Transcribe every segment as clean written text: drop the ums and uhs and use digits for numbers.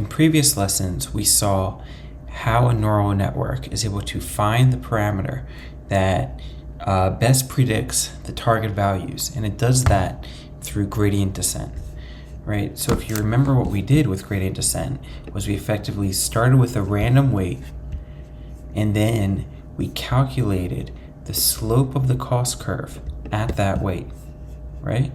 In previous lessons, we saw how a neural network is able to find the parameter that best predicts the target values, and it does that through gradient descent, right? So if you remember, what we did with gradient descent was we effectively started with a random weight, and then we calculated the slope of the cost curve at that weight, right?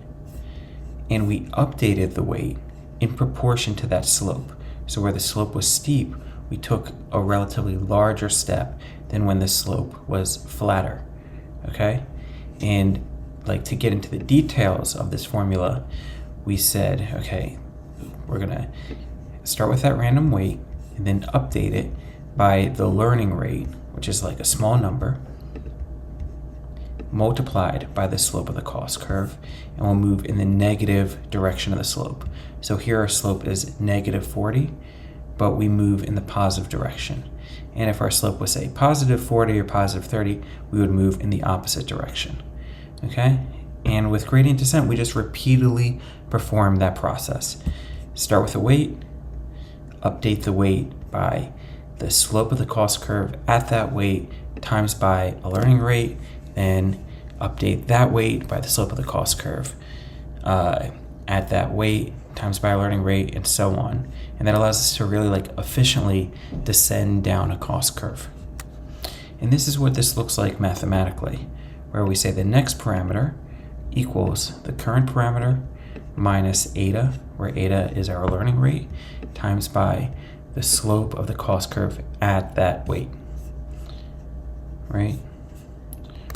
And we updated the weight in proportion to that slope. So where the slope was steep, we took a relatively larger step than when the slope was flatter, okay? And like, to get into the details of this formula, we said, okay, we're gonna start with that random weight and then update it by the learning rate, which is like a small number, multiplied by the slope of the cost curve, and we'll move in the negative direction of the slope. So here our slope is negative 40, but we move in the positive direction. And if our slope was, say, positive 40 or positive 30, we would move in the opposite direction, okay? And with gradient descent, we just repeatedly perform that process. Start with a weight, update the weight by the slope of the cost curve at that weight times by a learning rate, then update that weight by the slope of the cost curve at that weight times by a learning rate, and so on. And that allows us to really efficiently descend down a cost curve. And this is what this looks like mathematically, where we say the next parameter equals the current parameter minus eta, where eta is our learning rate, times by the slope of the cost curve at that weight, right?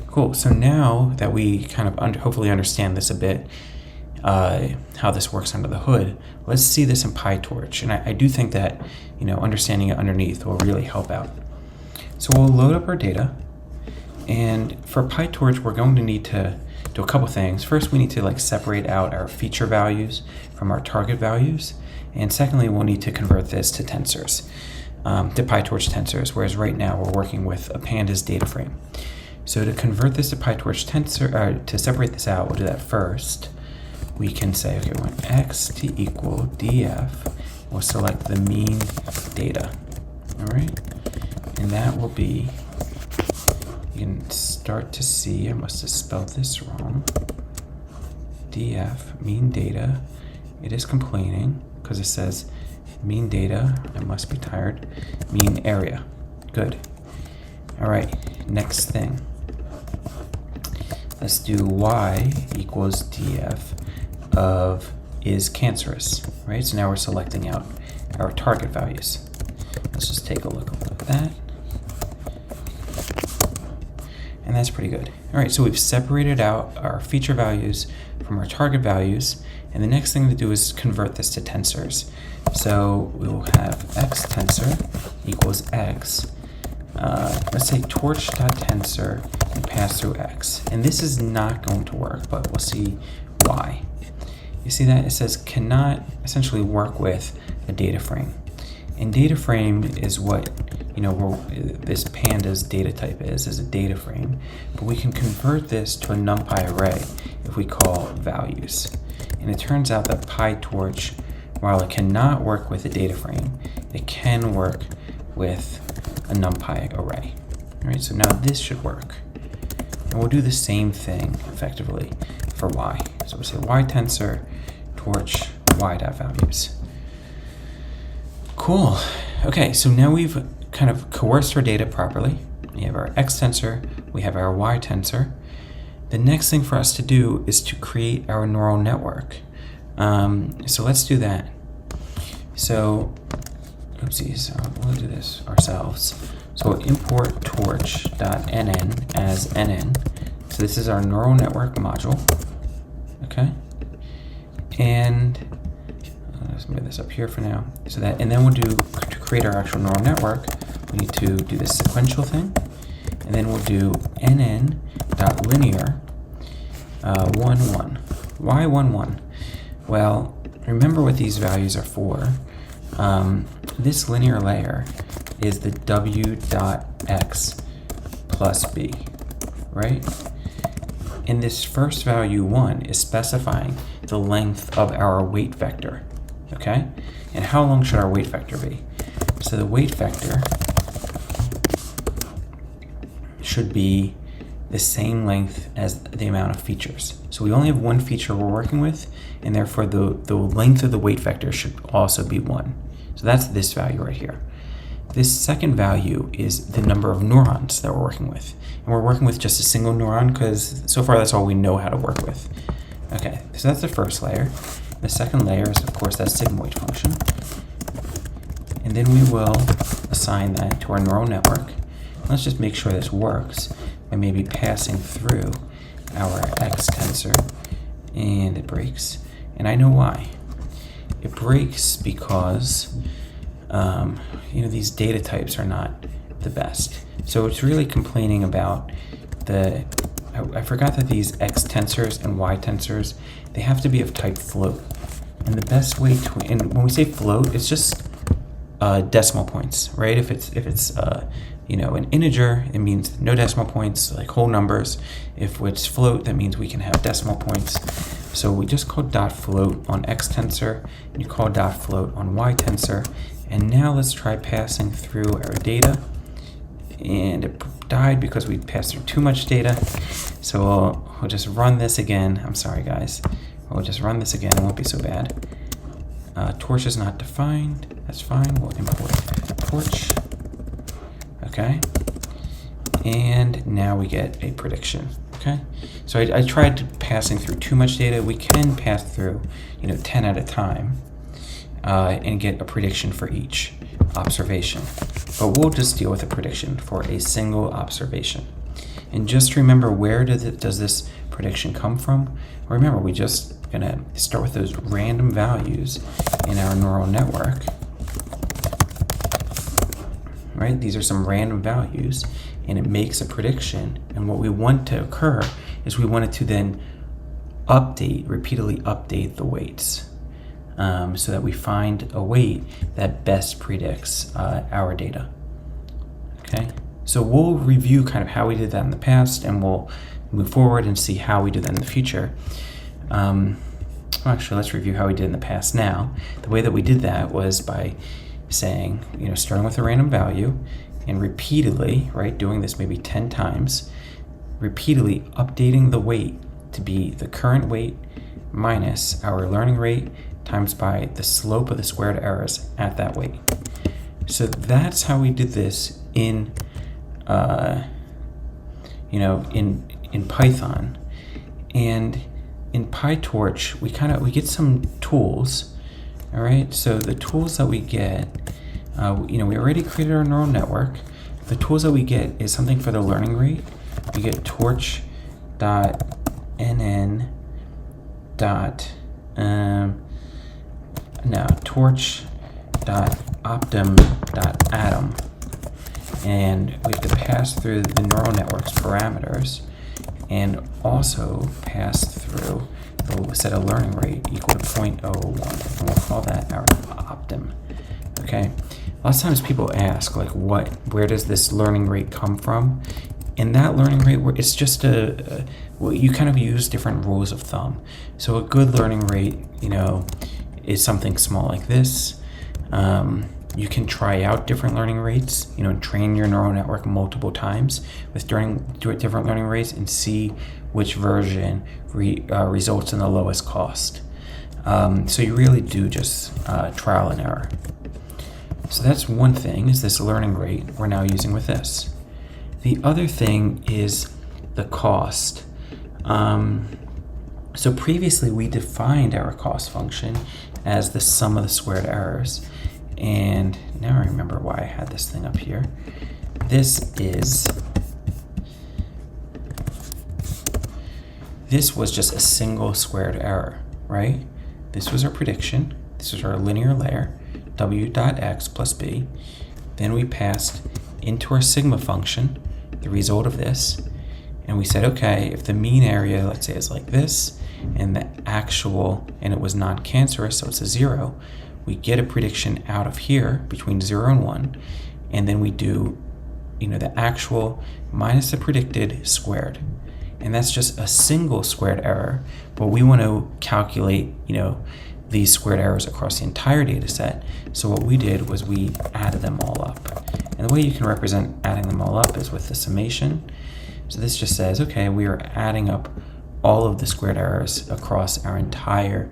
Cool. So now that we kind of hopefully understand this a bit, how this works under the hood, let's see this in Pytorch. And I do think that, understanding it underneath will really help out. So we'll load up our data, and for Pytorch, we're going to need to do a couple things. First, we need to separate out our feature values from our target values. And secondly, we'll need to convert this to tensors, to Pytorch tensors, whereas right now we're working with a pandas data frame. So to convert this to Pytorch tensor, to separate this out, we'll do that first. We can say, okay, we want x to equal df. We'll select the mean data, all right? And that will be, you can start to see, I must have spelled this wrong. df, mean data. It is complaining because it says mean data, I must be tired, mean area. Good. All right, next thing. Let's do y equals df of is cancerous, right? So now we're selecting out our target values. Let's just take a look at that. And that's pretty good. All right, so we've separated out our feature values from our target values, and the next thing to do is convert this to tensors. So we will have x tensor equals x. Let's say torch.tensor and pass through x. And this is not going to work, but we'll see why. You see that? It says cannot essentially work with a data frame. And data frame is what, this pandas data type is a data frame. But we can convert this to a NumPy array if we call values. And it turns out that Pytorch, while it cannot work with a data frame, it can work with a NumPy array. All right, so now this should work. And we'll do the same thing effectively for y. So we'll say y tensor torch y.values. Cool. Okay, so now we've kind of coerced our data properly. We have our x tensor, we have our y tensor. The next thing for us to do is to create our neural network. So let's do that. So, oopsies, we'll do this ourselves. So we'll import torch.nn as nn. So this is our neural network module, okay? And let's move this up here for now. So that, and then we'll do, to create our actual neural network, we need to do this sequential thing, and then we'll do nn.linear 1, 1. Why 1, 1? Well, remember what these values are for. This linear layer is the w.x plus b, right? And this first value 1 is specifying the length of our weight vector, okay? And how long should our weight vector be? So the weight vector should be the same length as the amount of features. So we only have one feature we're working with, and therefore the length of the weight vector should also be 1. So that's this value right here. This second value is the number of neurons that we're working with. And we're working with just a single neuron because so far that's all we know how to work with. Okay, so that's the first layer. The second layer is, of course, that sigmoid function. And then we will assign that to our neural network. Let's just make sure this works by maybe passing through our X tensor, and it breaks. And I know why. It breaks because these data types are not the best. So it's really complaining about I forgot that these X tensors and Y tensors, they have to be of type float. And the best way to, and when we say float, it's just decimal points, right? If it's an integer, it means no decimal points, like whole numbers. If it's float, that means we can have decimal points. So we just call dot float on X tensor, and you call dot float on Y tensor. And now let's try passing through our data. And it died because we passed through too much data. So we'll just run this again. I'm sorry, guys. We'll just run this again. It won't be so bad. Torch is not defined. That's fine. We'll import torch. Okay. And now we get a prediction. Okay. So I tried passing through too much data. We can pass through, 10 at a time. And get a prediction for each observation. But we'll just deal with a prediction for a single observation. And just remember, where does this prediction come from? Remember, we just gonna start with those random values in our neural network. Right? These are some random values, and it makes a prediction. And what we want to occur is we want it to then repeatedly update the weights. So that we find a weight that best predicts our data. Okay, so we'll review kind of how we did that in the past, and we'll move forward and see how we do that in the future. Actually, let's review how we did in the past now. The way that we did that was by saying, starting with a random value and repeatedly, right, doing this maybe 10 times, repeatedly updating the weight to be the current weight minus our learning rate times by the slope of the squared errors at that weight. So that's how we did this in Python. And in Pytorch, we get some tools. All right. So the tools that we get, we already created our neural network. The tools that we get is something for the learning rate. We get torch.optim.atom, and we have to pass through the neural network's parameters and also pass through the set of learning rate equal to 0.01, and we'll call that our optim. Okay, lots of times people ask, like, where does this learning rate come from? And that learning rate, it's just you kind of use different rules of thumb. So a good learning rate, is something small like this. You can try out different learning rates, and train your neural network multiple times with different learning rates and see which version results in the lowest cost. So you really do just trial and error. So that's one thing, is this learning rate we're now using with this. The other thing is the cost. So previously we defined our cost function as the sum of the squared errors. And now I remember why I had this thing up here. This was just a single squared error, right? This was our prediction. This was our linear layer, w.x plus b. Then we passed into our sigma function the result of this, and we said, okay, if the mean area, let's say, is like this, and the actual, and it was non-cancerous, so it's a 0, we get a prediction out of here between 0 and 1, and then we do, the actual minus the predicted squared. And that's just a single squared error, but we want to calculate, these squared errors across the entire data set. So what we did was we added them all up. And the way you can represent adding them all up is with the summation. So this just says, okay, we are adding up all of the squared errors across our entire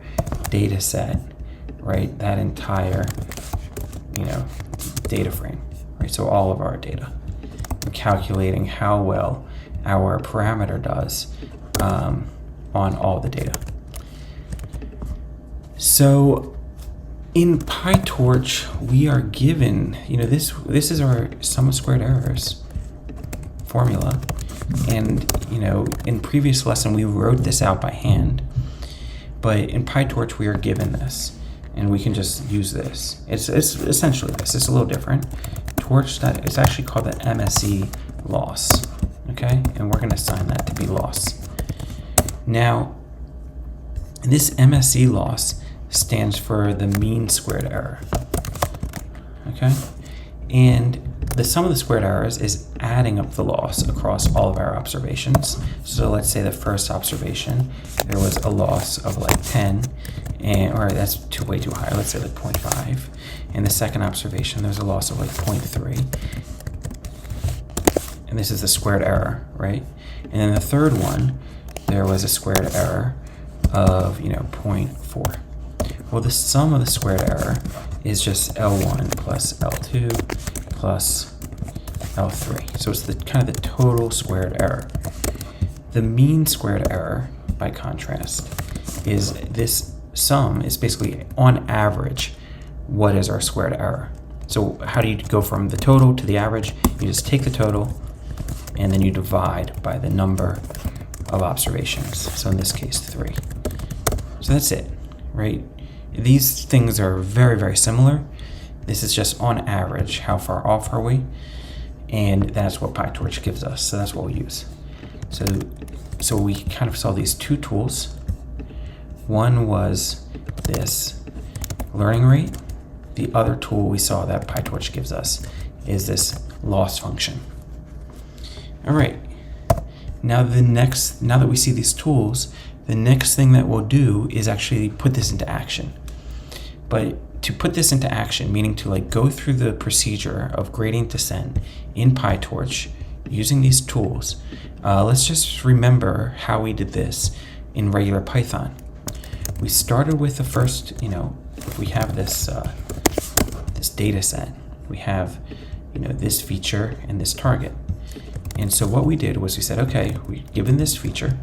data set, right? That entire, data frame, right? So all of our data. We're calculating how well our parameter does on all the data. So in Pytorch, we are given, this is our sum of squared errors formula. And, in previous lesson, we wrote this out by hand. But in Pytorch, we are given this. And we can just use this. It's essentially this. It's a little different. Torch, it's actually called the Msc Loss. Okay? And we're going to assign that to be loss. Now, this Msc Loss stands for the mean squared error. Okay? And the sum of the squared errors is adding up the loss across all of our observations. So let's say the first observation, there was a loss of like 10, or that's way too high, let's say like 0.5. In the second observation, there's a loss of like 0.3. And this is the squared error, right? And then the third one, there was a squared error of, 0.4. Well, the sum of the squared error is just L1 plus L2 plus L3. So it's the kind of the total squared error. The mean squared error, by contrast, is this sum is basically on average what is our squared error. So how do you go from the total to the average? You just take the total and then you divide by the number of observations. So in this case, 3. So that's it, right? These things are very, very similar. This is just on average, how far off are we? And that's what Pytorch gives us. So that's what we use. So we kind of saw these two tools. One was this learning rate. The other tool we saw that Pytorch gives us is this loss function. All right. Now that we see these tools, the next thing that we'll do is actually put this into action. But to put this into action, meaning to go through the procedure of gradient descent in Pytorch using these tools, let's just remember how we did this in regular Python. We started with the first, if we have this this data set, we have this feature and this target. And so what we did was we said, okay, we've given this feature,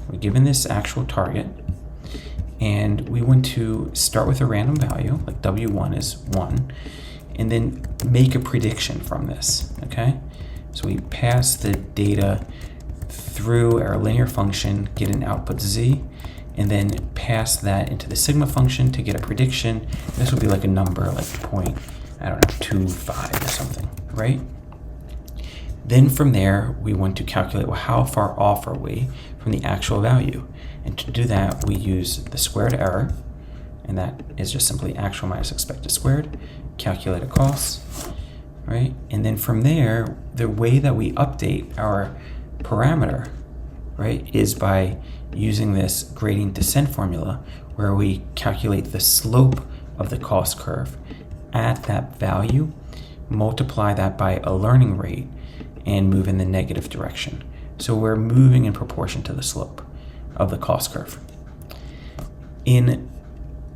we've given this actual target, and we want to start with a random value, like W1 is 1, and then make a prediction from this, okay? So we pass the data through our linear function, get an output z, and then pass that into the sigma function to get a prediction. This would be like a number, like 0.25 or something, right? Then from there, we want to calculate, well, how far off are we from the actual value? And to do that, we use the squared error, and that is just simply actual minus expected squared, calculate a cost, right? And then from there, the way that we update our parameter, right, is by using this gradient descent formula where we calculate the slope of the cost curve at that value, multiply that by a learning rate, and move in the negative direction. So we're moving in proportion to the slope of the cost curve. In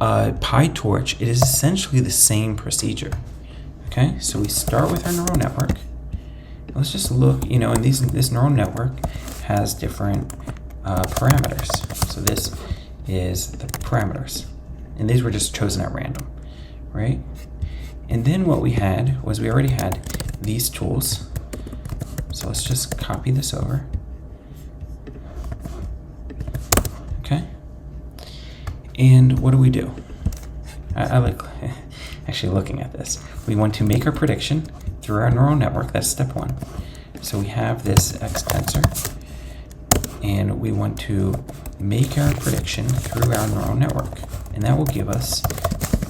Pytorch, it is essentially the same procedure. Okay, so we start with our neural network. Let's just look, and this neural network has different parameters. So this is the parameters, and these were just chosen at random, right? And then what we had was we already had these tools. So let's just copy this over. Okay. And what do? I like actually looking at this. We want to make our prediction through our neural network. That's step 1. So we have this X tensor, and we want to make our prediction through our neural network. And that will give us,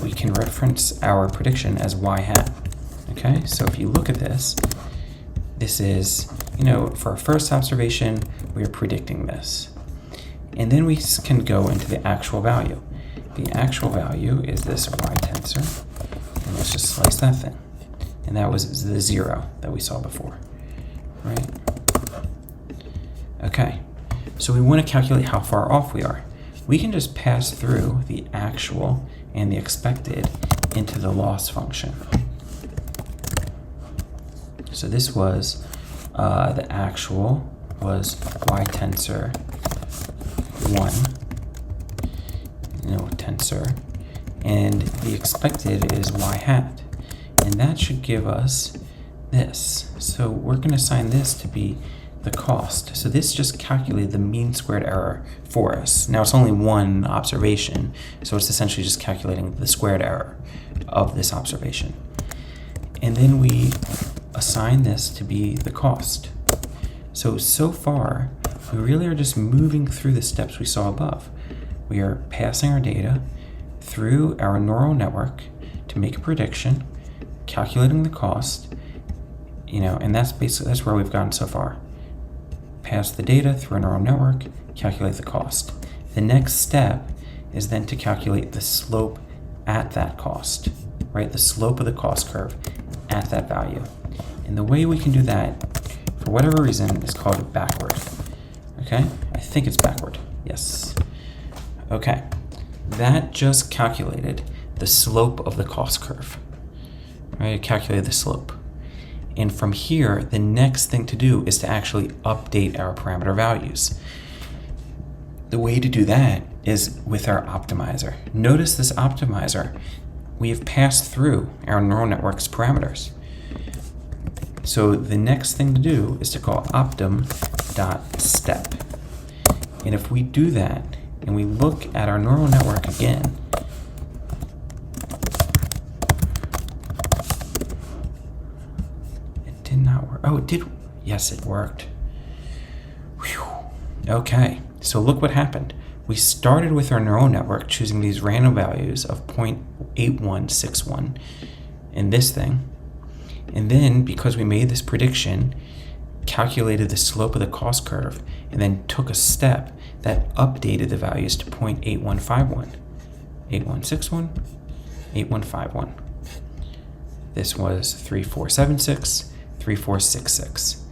we can reference our prediction as y hat. Okay, so if you look at this, this is, for our first observation, we are predicting this. And then we can go into the actual value. the actual value is this y tensor, and let's just slice that thing. And that was the 0 that we saw before, right? Okay, so we want to calculate how far off we are. We can just pass through the actual and the expected into the loss function. So this was, the actual was y tensor 1, tensor, and the expected is y hat. And that should give us this. So we're going to assign this to be the cost. So this just calculated the mean squared error for us. Now it's only one observation, so it's essentially just calculating the squared error of this observation. And then we assign this to be the cost. So far, we really are just moving through the steps we saw above. We are passing our data through our neural network to make a prediction, calculating the cost, and that's where we've gotten so far. Pass the data through a neural network, calculate the cost. The next step is then to calculate the slope at that cost, right? The slope of the cost curve at that value. And the way we can do that, for whatever reason, is called backward. Okay? I think it's backward. Yes. Okay. That just calculated the slope of the cost curve. Right? It calculated the slope. And from here, the next thing to do is to actually update our parameter values. The way to do that is with our optimizer. Notice this optimizer, we have passed through our neural network's parameters. So the next thing to do is to call optim.step. And if we do that, and we look at our neural network again, it did not work. Oh, it did. Yes, it worked. Whew. Okay, so look what happened. We started with our neural network choosing these random values of 0.8161 in this thing. And then, because we made this prediction, calculated the slope of the cost curve, and then took a step that updated the values to 0.8151, 8161, 8151. This was 3476, 3466.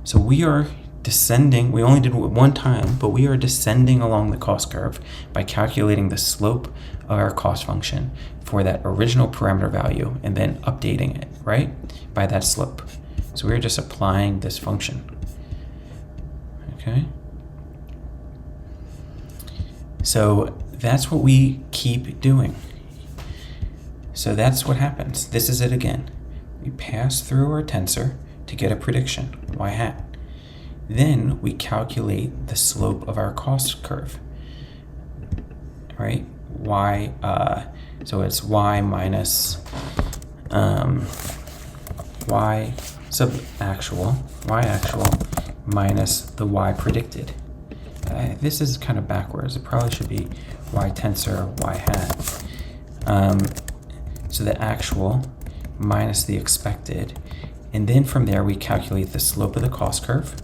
So we are descending, we only did it one time, but we are descending along the cost curve by calculating the slope of our cost function for that original parameter value and then updating it, right, by that slope. So we're just applying this function. Okay. So that's what we keep doing. So that's what happens. This is it again. We pass through our tensor to get a prediction, y hat. Then we calculate the slope of our cost curve, right? So it's y minus y actual minus the y predicted. This is kind of backwards. It probably should be y tensor y hat. So the actual minus the expected, and then from there we calculate the slope of the cost curve,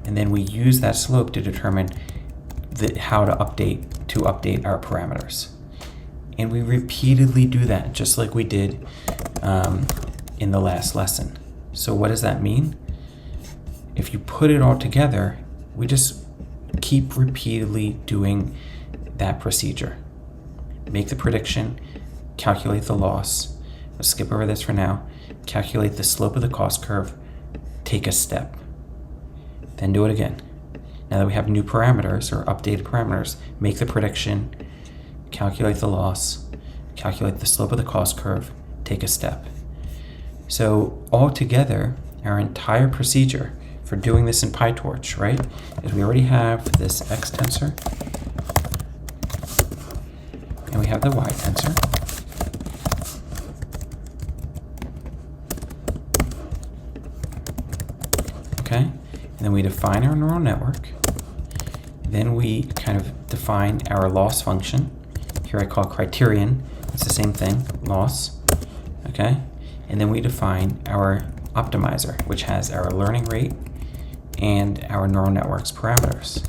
and then we use that slope to determine how to update our parameters. And we repeatedly do that, just like we did in the last lesson. So what does that mean? If you put it all together, we just keep repeatedly doing that procedure. Make the prediction, calculate the loss. Let's skip over this for now. Calculate the slope of the cost curve, take a step. Then do it again. Now that we have new parameters or updated parameters, make the prediction, calculate the loss, calculate the slope of the cost curve, take a step. So altogether, our entire procedure for doing this in Pytorch, right, is we already have this x tensor, and we have the y tensor. Okay, and then we define our neural network. Then we kind of define our loss function. Here I call criterion. It's the same thing, loss. Okay, and then we define our optimizer, which has our learning rate and our neural network's parameters.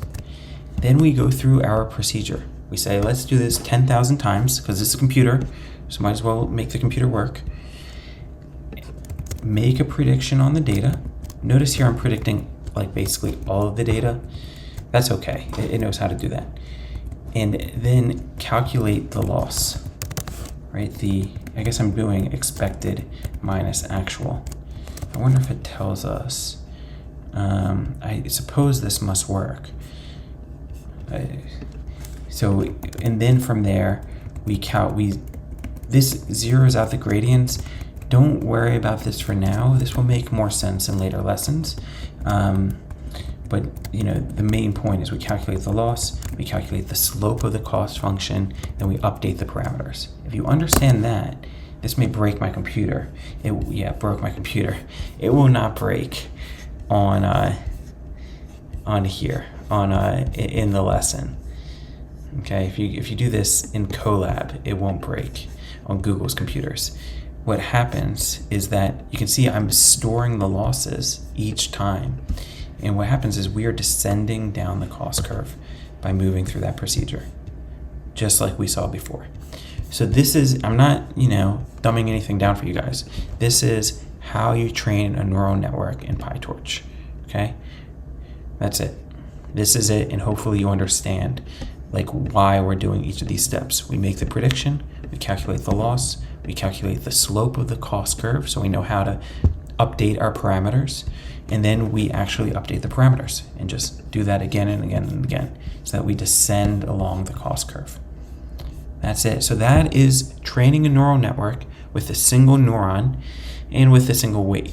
Then we go through our procedure. We say, let's do this 10,000 times, because it's a computer, so might as well make the computer work. Make a prediction on the data. Notice here I'm predicting like basically all of the data. That's okay, it knows how to do that. And then calculate the loss, right? I guess I'm doing expected minus actual. I wonder if it tells us. I suppose this must work. And then from there, this zeroes out the gradients. Don't worry about this for now. This will make more sense in later lessons. But the main point is we calculate the loss, we calculate the slope of the cost function, then we update the parameters. If you understand that, this may break my computer. It broke my computer. It will not break on here in the lesson. Okay, if you do this in Colab, it won't break on Google's computers. What happens is that you can see I'm storing the losses each time. And what happens is we are descending down the cost curve by moving through that procedure, just like we saw before. So this is, I'm not, dumbing anything down for you guys. This is how you train a neural network in Pytorch, okay? That's it. This is it, and hopefully you understand why we're doing each of these steps. We make the prediction, we calculate the loss, we calculate the slope of the cost curve, so we know how to update our parameters, and then we actually update the parameters and just do that again and again and again so that we descend along the cost curve. That's it. So that is training a neural network with a single neuron and with a single weight.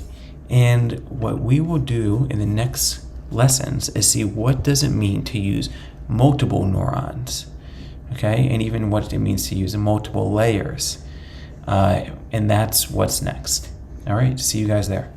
And what we will do in the next lessons is see what does it mean to use multiple neurons, okay? And even what it means to use multiple layers. And that's what's next. All right, see you guys there.